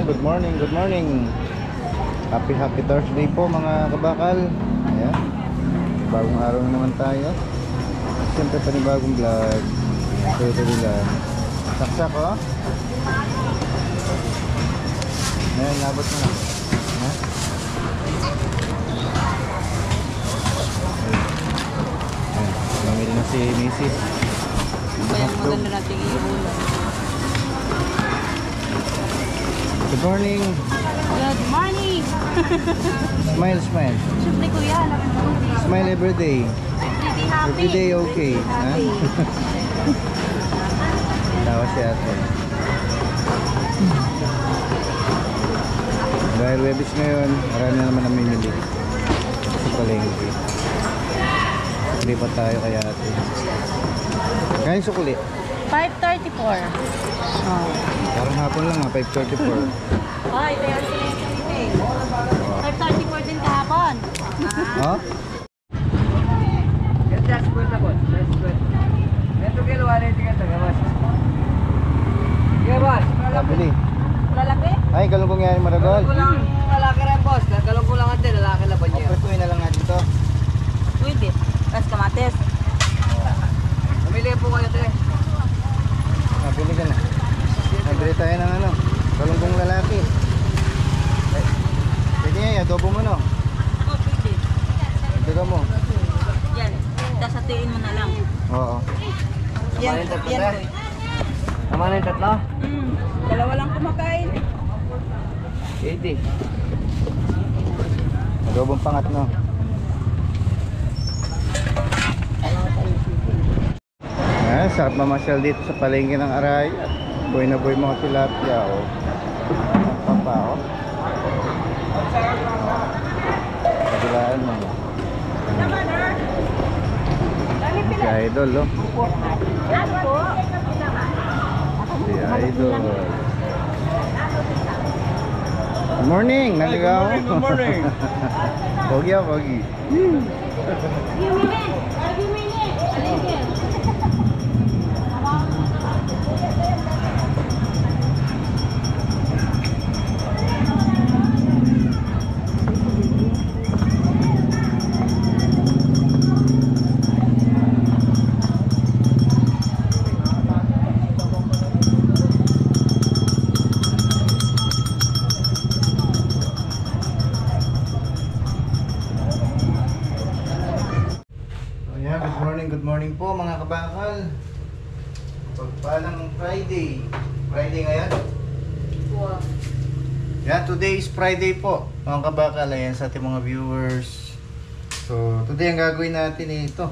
Ayan, good morning, good morning. Happy Thursday po mga kabakal. Ayan, bagong araw na naman tayo. Siyempre panibagong vlog. Ayan, tuloy-tuloy lang. Saksak oh. Ayan, nabot mo na. Ayan. Ayan, mamili na si Mrs. Ayan, maganda natin iulan. Good morning. Good morning! Smile, smile. Siyempre kuya, Smile every day. pretty happy. Every day okay. Ha? Tawa si ate. Dahil Webis ngayon, marami na naman namimili sa palengke. Sukli pa tayo kaya ate. Kaya sukli? 5:34. Oh. Parang hapon lang 5:34. Ay, kaya sila yung 5:34 din kahapon. Oh? Just good na boss. Just good. Ito kiluha rin tingnan ito. Gawas. Gawas. Bili. Lalaki? Ay, galong kong yan maragol. Galong ko lang lalaki rin boss. Galong ko lang ate. Lalaki laban niya. Patuloy na lang natin to. Pwede. Tapos kamates. Mamili po kayo ate. Pili ka na. Nabili tayo ng ano, galunggong lalaki. Ay, pwede nga, adobo mo no. Oo, pwede. Daga mo. Yan. Tapos hatiin mo na lang. Oo. Tama na yung tatlo yan, na. boy. Tama na yung tatlo. Dalawa lang kumakain. 80. Adobong pangat no. Ayan, sarap mamasyal dito sa palengke ng Araya. Boy na boy mga tilapia oh. Papa oh. Kabilaan mo. Si Idol oh. Si Idol. Good morning, naligaw. Good morning. Pogi ah, pogi. Good morning po mga kabakal. Pagpalang Friday. Friday ngayon? Wow. Yan, today is Friday po mga kabakal. Ayan sa ating mga viewers. So, today ang gagawin natin ito.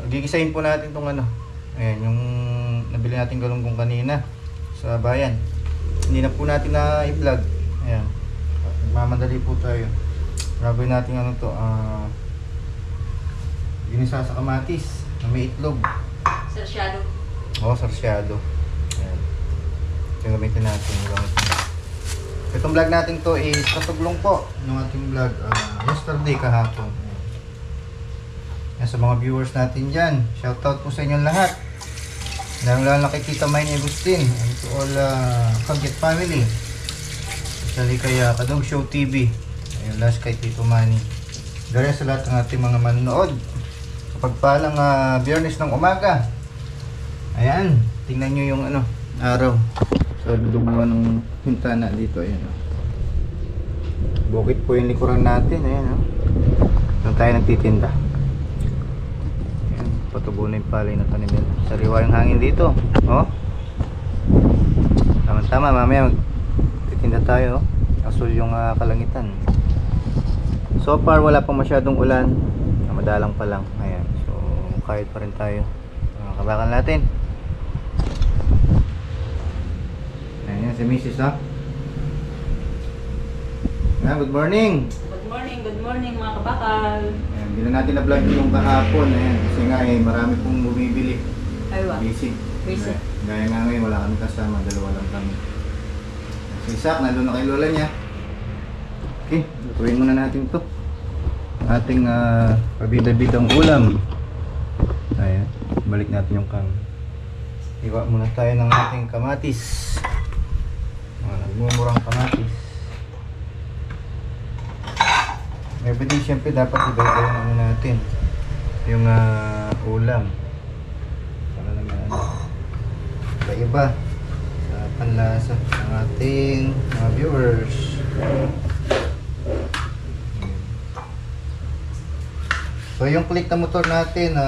Gigisahin po natin itong ano. Ayan, yung nabili natin galunggong kanina sa bayan. Hindi na po natin na i-vlog. Ayan. Nagmamadali po tayo. Gagawin natin ano to. Ginisa sa kamatis na may itlog. Sarsyado. Oo, sarsyado. Ayan. Ito gamitin natin. Itong vlog natin to is katuglong po ng ating vlog yesterday kahapon. Ayan, sa mga viewers natin dyan, shoutout po sa inyong lahat. Lalo na kay Tita Mine Agustin and to all Kaget family. Especially kay Kadong Show TV. Ayun, last kay Tito Manny. Dahil sa lahat ng ating mga manonood. Pagpalang Biyernes ng umaga. Ayan, tingnan nyo yung ano, araw. So, dudubuhan ng hintana dito. Ayan. Bukit po yung likuran natin. Ayan. Doon tayo nagtitinda. Ayan, patubo na yung palay na tanim. Sariwa yung hangin dito. Oh. Tama-tama, mamaya magtitinda tayo. Asul yung kalangitan. So far, wala pang masyadong ulan. Madalang pa lang. Ayan. So, kahit pa rin tayo. Kabakan natin. Ayan, si Mrs. ha? Ayan, good morning. Good morning mga kabakal. Ayan, hindi na natin na-vlog yung kahapon. Ayan, kasi nga marami pong bumibili. Aywa. Busy. Busy. Gaya nga ngayon, wala kami kasama. Dalawa lang kami. Si Sak, nandun na kay lola niya. Okay, lutuin muna natin to. Ating pabida-bidang ulam. Ayan, balik natin yung Hiwa muna tayo ng ating kamatis. Nagmumurang kamatis. Everyday syempre dapat iba-iba yung ano natin. Yung ulam. Para naman iba-iba sa panlasa ng ating mga viewers. So yung click na motor natin,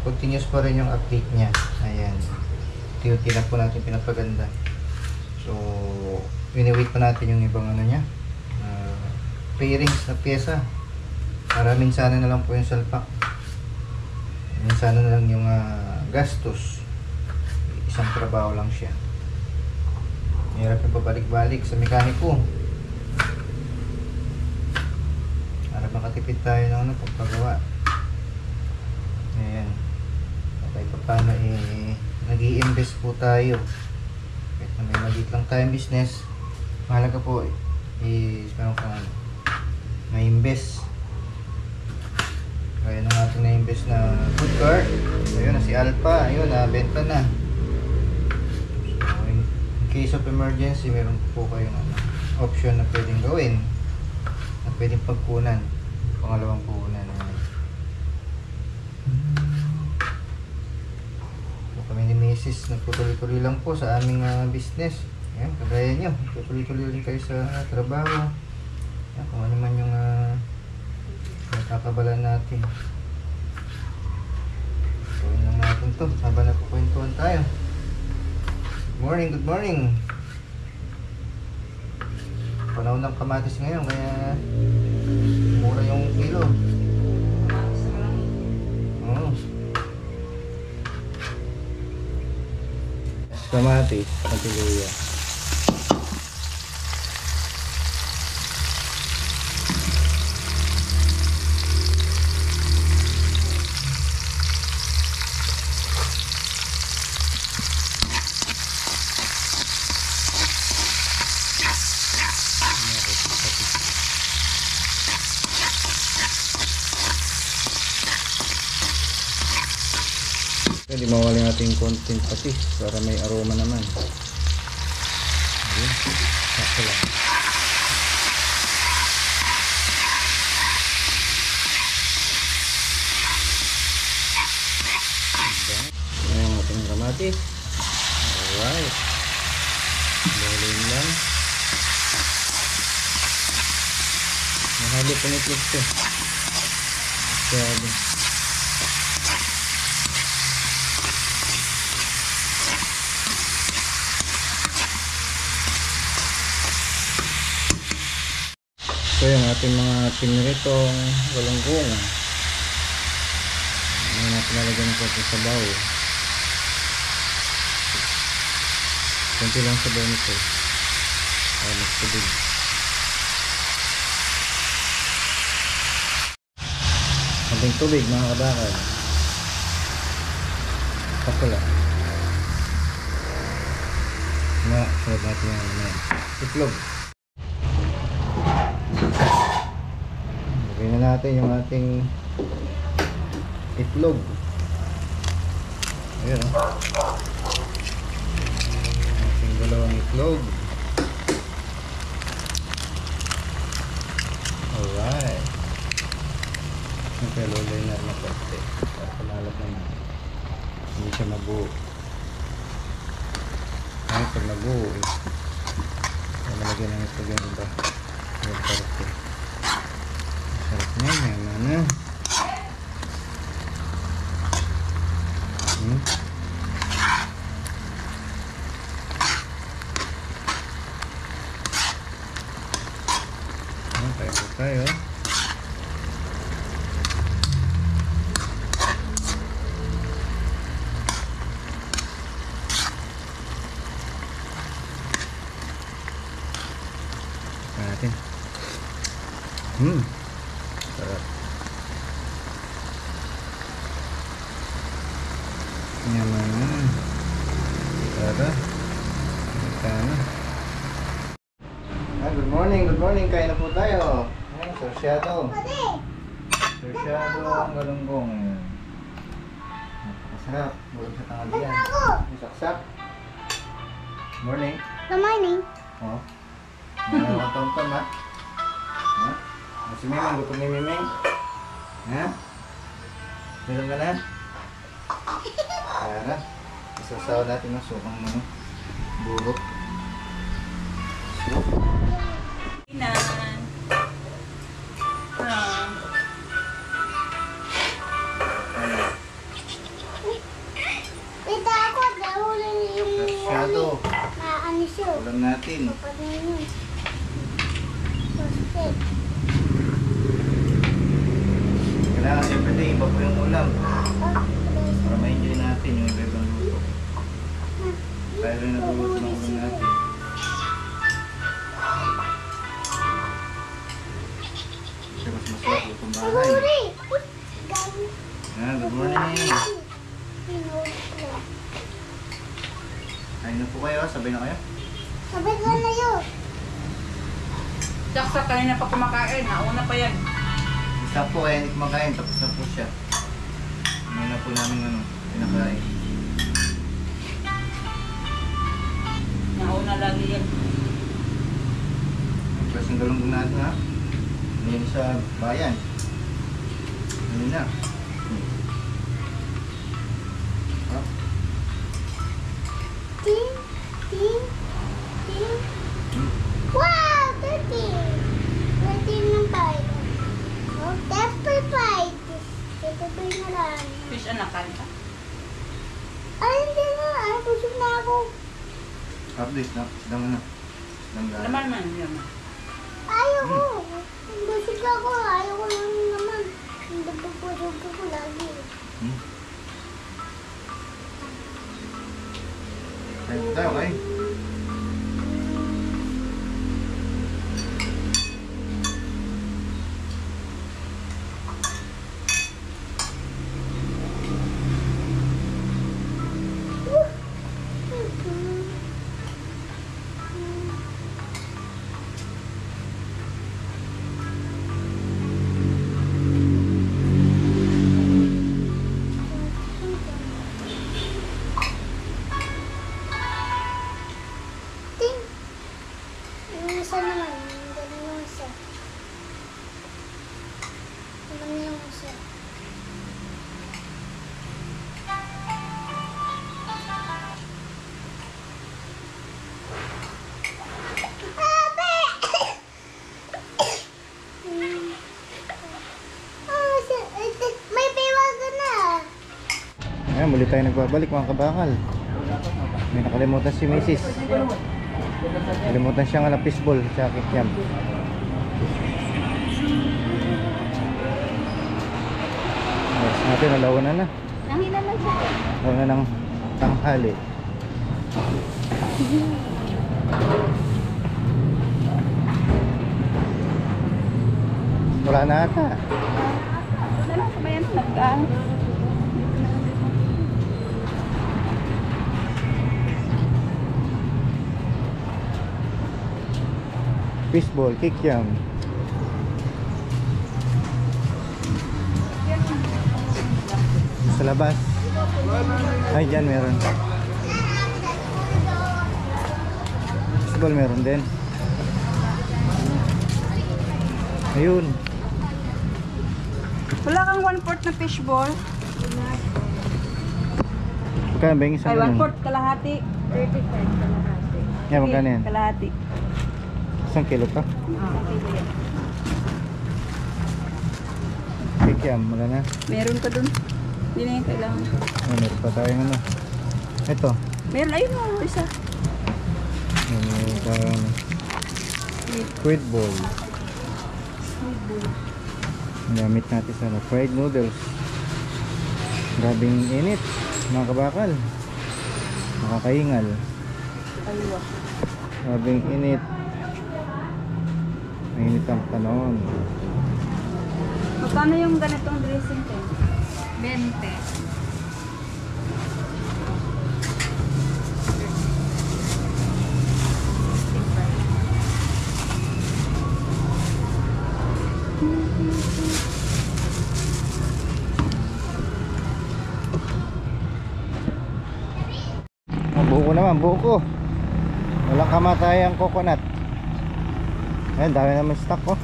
continuous pa rin yung update niya. Ayan. Unti-unti na po natin pinapaganda. So, wini-wait pa natin yung ibang ano niya. Pairings na pyesa. Para minsanan na lang po yung salpak. Minsanan na lang yung gastos. Isang trabaho lang siya. Hirap yung pabalik-balik sa mekaniko. Para makatipid tayo ng pagpagawa. Ayan. Kahit pa paano nag-i-invest po tayo. Kahit na may maliit lang tayong business, mahalaga po meron kang na-invest. Kaya nung ating na-invest na food cart, ayun na si Alpha, ayun benta na. So in case of emergency, meron po kayong option na pwedeng gawin, na pwedeng pagkunan, pangalawang puhunan. Kami ni Mrs. nagtutuloy-tuloy lang po sa aming business. Ayan, kagaya nyo, tutuloy-tuloy rin kayo sa trabaho. Ayan, kung ano man yung nakakabalan natin. Gawin lang natin to habang nagkukwentuhan tayo. Good morning, good morning. Panahon ng kamatis ngayon, kaya mura yung kilo. Oo. Kamatis, patiluya. Pwede mawala natin konting patis para may aroma naman. Ayun, sakto lang. Ayan ang ating kamatis. Alright. Balin lang. Mahali punitlog ito. Masyado. So yung ating mga piniritong galunggong, hindi natin nalagyan ko sa sabaw. Kunti lang sabaw nito. Mas tubig. Konting tubig mga kabakal. Pakula. Sunod natin yan. Itlog. Lagyan na natin yung ating itlog. Ayan ating dalawang itlog. Alright. Nagkalulay na konti para kumalat naman. Hindi siya mabuo. Ay, pag nabuo malagyan ng itlog yung iba. Yung parati. Sarap niya, yaman na. Tayo po tayo. Natin. Sarap. Yaman na. Sarap. Magkano. Good morning, good morning. Kain na po tayo. Ayan, sorsyado. Sorsyado ang galunggong. Napakasarap. Bulog sa tanghalian. May saksak. Morning. Good morning. Oh. Tom-tom ha? Ha? Si Mimeng, gutom ni Mimeng? Ha? Meron ka na? Kaya na. Isasawa natin ng sukang ano, burot. Inan. Kita ako, nahuli yung Masyado. ano siya. Ulam natin. Pati yun. Posted. Kailangan everyday, iba po yung ulam. Para ma-enjoy natin yung iba-ibang luto. Tayo rin nagluluto ng ulam natin. Kasi mas masarap lutong bahay. Huli! Gabi. Good morning. Kain na po kayo, sabay na kayo. Sabay ka na yun. Saksak kanina pa kumakain. Nauna pa yan. Isa po kaya hindi kumakain, tapos na po siya. Ano na po namin pinakain. Nauna lagi yan. Tapos yung galunggong natin ha. Hindi sa bayan. Ano na. Ha? Ting, ting, ting. Wow! 13! 13 ng bite. Oh, pepper bite. Pepper na lang. Fish anakan ka. Ay, hindi na. Ay, busog na ako. Update na. Sidang na. Sidang gano'n. Laman man. Laman. Ayaw ko. Busog ako. Ayaw ko lang naman. Hindi po busog ako lagi. Kain po tayo, kain. Ting! Yung isa naman. Ganun yung isa. Ganun yung isa. Abe! May piwagan na. Ayan, muli tayo nagbabalik mga kabakal. May nakalimutan si Mrs. Nakalimutan siya nga na fishball sa kikyam. Yes, natin alawan na. Nangilan lang siya. Alawan na ng tanghali. Wala na ata. Wala lang, sabayan nagkaan. Fishball, kikyam. Sa labas. Ay, dyan meron. Fishball meron din. Ayun. Wala kang 1/4 na fishball. Magkano ba yung isang Ay, ganun? 1/4 kalahati. 35 kalahati. Yan, magkano yan? Kalahati. Isang kilo pa? Kikiam, wala na. Meron ka dun. Hindi na yung kailangan. Ay, meron pa tayong ano. Ito. Meron, ayun mo, isa. Meron tayong squid ball. Gamit natin sa fried noodles. Grabing init, mga kabakal. Nakakaingal. Aywa. Grabing init. Mainit ang panahon. Magkano yung ganitong dressing ko? 20. Ang buko naman, buko. Walang kamatayang coconut. Ayan, dami naman stock ko.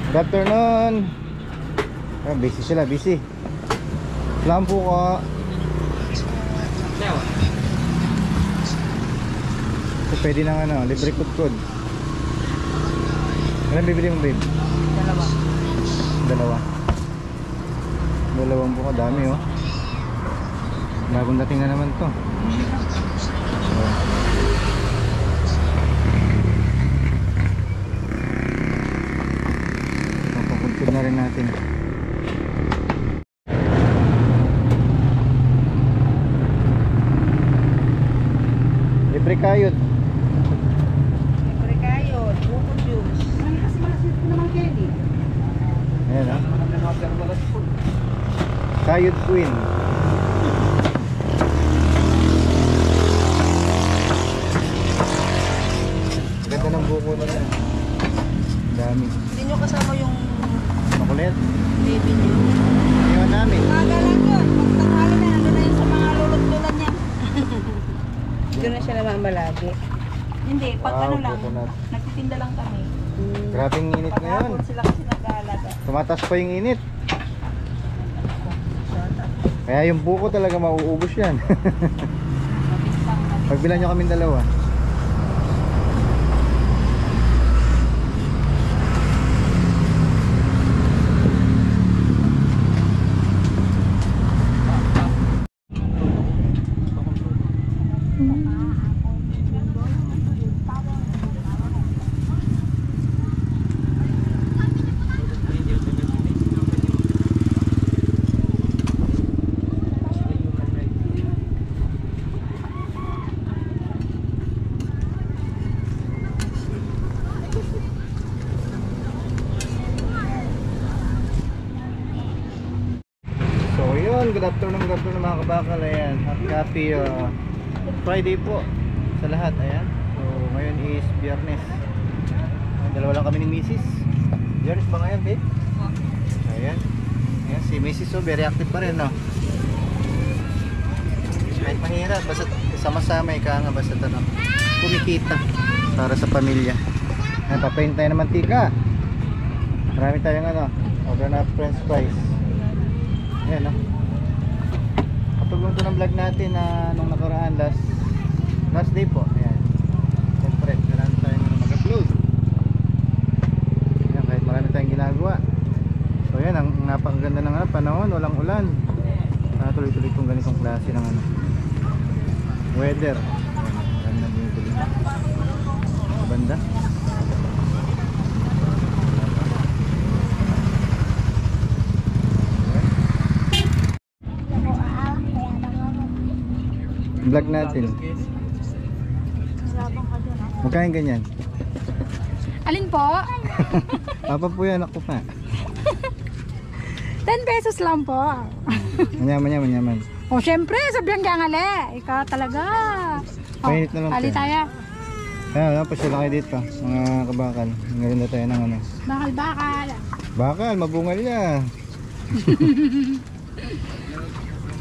Good afternoon. Ayan, busy sila, busy. Lampu ko. So, pwede nang ano, libre kutkod. Ilan bibili mo, babe? Dalawa. Dalawang buka, dami oh. Bagong dating na naman to. Papakuntod na rin natin. Libre kayod. Libre kayo, buko juice. Mas malasit ko naman candy. Ayan ah. Kayod Queen. Ganda ng buko na yan. Dami. Hindi nyo kasama yung Makulit. baby nyo. Iwan namin. Maga lang yun. Pagtanghali na, nandun na yun sa mga lulot-lulan niya. Doon na siya namamalagi. Hindi, pag Wow, ano lang, coconut. nagtitinda lang kami. Grabing init ngayon. Paghapon sila kasi nag-aalaga. Tumatas pa yung init. Kaya yung buko talaga mauubos yan. Pagbilan nyo kaming dalawa. So yun, good afternoon mga kabakal. Ayan, happy Friday po sa lahat. Ayan, so ngayon is Biyernes. Ayan, dalawa lang kami ni Mrs. Biyernes ba ngayon, babe? Ayan, ayan si Mrs. so very active pa rin, no? Kahit mahirap, basta sama-sama ika nga, basta ano, kumikita para sa pamilya. Ayan, papain tayo ng mantika. Marami tayong ano, order na french fries. Ayan no. Katulong to ng vlog natin na nung nakaraan last day po. Ayan. Siyempre, kailangan tayong mag-upload. Ayan, kahit marami tayong ginagawa. So ayan, ang napakaganda ng panahon, walang ulan. Tuloy-tuloy itong ganitong klase ng ano, weather. Ayan, marami na bumibili. Banda. Vlog natin. Magkain ganyan. Alin po? Papa po yan, ako pa. 10 pesos lang po. Manyaman. O syempre, sabihan kaya ngali. Ikaw talaga. Painit na lang Ali tayo. tayo. Ayan, pasila kayo dito, mga kabakal. Ngayon na tayo ng ano. Bakal. Bakal, mabungal niya.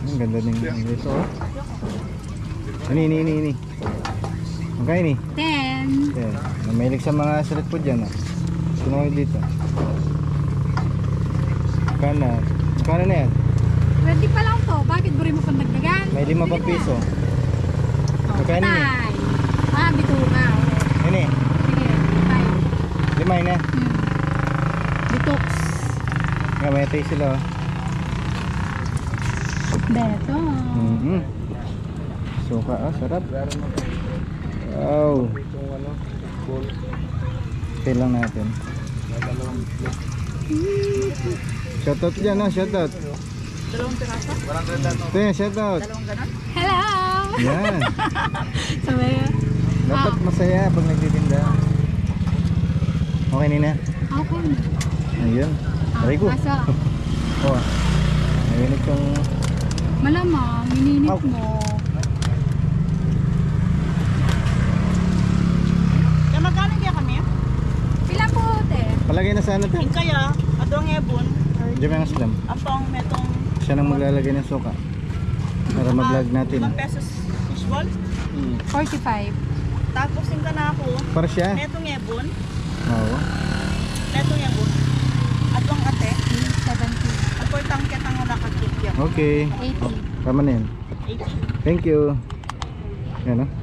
Ang ganda din ng dito. Ini. Magkain ni? 10. Ayan. Mahilig sa mga street food yan. Sino kayo dito? Magkano na yan? 20 pa lang po. Bakit buri mo pang dagdagan? May 5 pang piso. Magkano ni? Bituka. Ini, Sige, 5. 5 na. Detox. Nga, may tayo sila. Beto. Suka, sarap. Wow. Okay lang natin. Shoutout dyan, shoutout. Ito, shoutout. Hello. Yan. Sabi ka. Dapat masaya pag nagtitinda. Okay, Nina? Okay. Ayun. Aray ko. Masa. Oh. Ayun itong... Malamang, mininit Ow. mo. Magkano kaya kami? Pila po, te? Palagay na sana ito. Kaya, adong ebon, Diyan may aslam. apang metong Siya nang maglalagay ng suka. Para mag-vlog natin. 5 pesos each Bol? 45. Tapos yung ka na ako. Para siya. Netong ebon. Oo. Netong ebon. At ang ate. 70. Ang portang kitang nakakit yan. Okay. 80. Tama na yan. 80. Thank you. Yan, no?